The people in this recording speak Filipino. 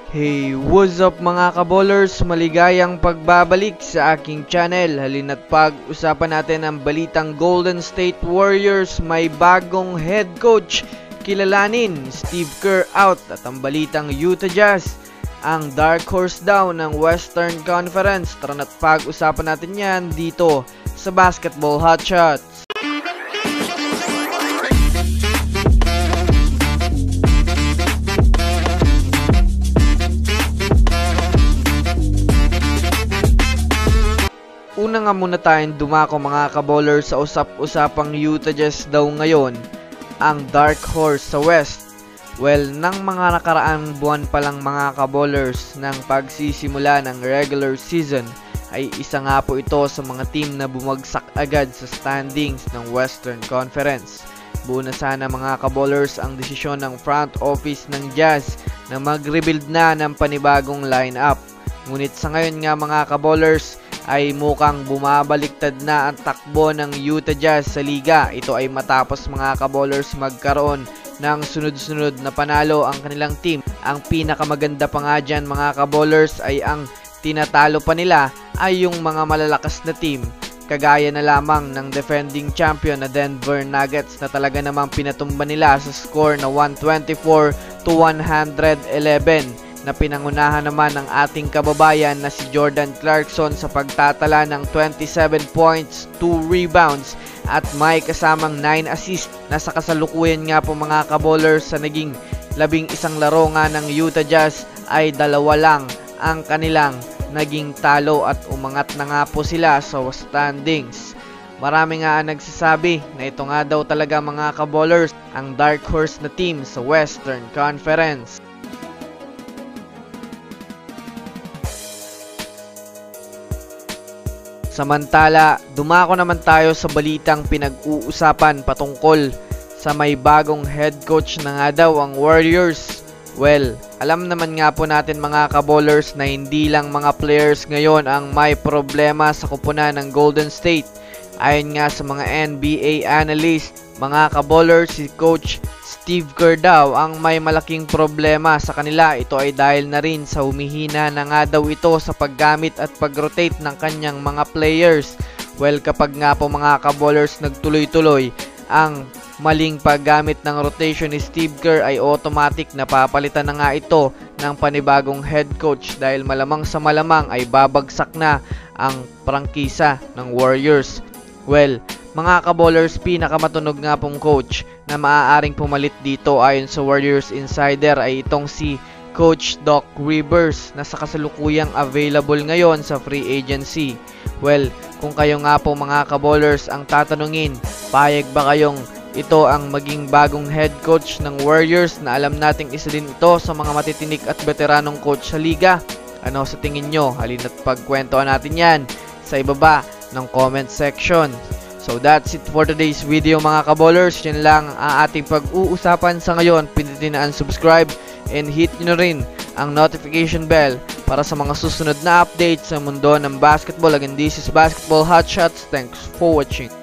Hey, what's up mga kabolers? Maligayang pagbabalik sa aking channel. Halina't pag-usapan natin ang balitang Golden State Warriors may bagong head coach. Kilalanin, Steve Kerr out at ang balitang Utah Jazz ang dark horse daw ng Western Conference. Tara na't pag-usapan natin yan dito sa Basketball Hotshots. Una nga muna tayong dumako mga kabolers sa usap-usapang Utah Jazz daw ngayon ang dark horse sa West. Well, nang mga nakaraang buwan pa lang mga kabolers ng pagsisimula ng regular season ay isa nga po ito sa mga team na bumagsak agad sa standings ng Western Conference. Buo na sana mga kabolers ang desisyon ng front office ng Jazz na mag-rebuild na ng panibagong lineup. Ngunit sa ngayon nga mga kabolers ay mukhang bumabaliktad na ang takbo ng Utah Jazz sa liga. Ito ay matapos mga kabolers magkaroon ng sunod-sunod na panalo ang kanilang team. Ang pinakamaganda pa nga dyan mga kabolers ay ang tinatalo pa nila ay yung mga malalakas na team. Kagaya na lamang ng defending champion na Denver Nuggets na talaga namang pinatumba nila sa score na 124-111. Na pinangunahan naman ng ating kababayan na si Jordan Clarkson sa pagtatala ng 27 points, 2 rebounds at may kasamang 9 assists na sa kasalukuyan nga po mga kabolers sa naging 11 laro nga ng Utah Jazz ay 2 lang ang kanilang naging talo at umangat na nga po sila sa standings. Marami nga ang nagsasabi na ito nga daw talaga mga kabolers ang dark horse na team sa Western Conference. Samantala, dumako naman tayo sa balitang pinag-uusapan patungkol sa may bagong head coach na nga daw ang Warriors. Well, alam naman nga po natin mga kabolers na hindi lang mga players ngayon ang may problema sa kupunan ng Golden State. Ayon nga sa mga NBA analyst, mga kabolers, si Coach Steve Kerr daw ang may malaking problema sa kanila. Ito ay dahil na rin sa humihina na nga daw ito sa paggamit at pag-rotate ng kanyang mga players. Well, kapag nga po mga kabolers nagtuloy-tuloy ang maling paggamit ng rotation ni Steve Kerr ay automatic na papalitan na nga ito ng panibagong head coach dahil malamang sa malamang ay babagsak na ang prangkisa ng Warriors. Well, mga kabolers, pinakamatunog nga pong coach na maaaring pumalit dito ayon sa Warriors Insider ay itong si Coach Doc Rivers na sa kasalukuyang available ngayon sa free agency. Well, kung kayo nga po mga kabolers ang tatanungin, payag ba kayong ito ang maging bagong head coach ng Warriors na alam nating isa din ito sa mga matitinik at veteranong coach sa liga? Ano sa tingin nyo? Halina't pagkwentuhan natin yan sa ibaba ng comment section. So that's it for today's video mga kabolers. Yan lang ang ating pag-uusapan sa ngayon. Pindutin na ang subscribe and hit nyo na rin ang notification bell para sa mga susunod na updates sa mundo ng basketball. Again, this is Basketball Hotshots. Thanks for watching.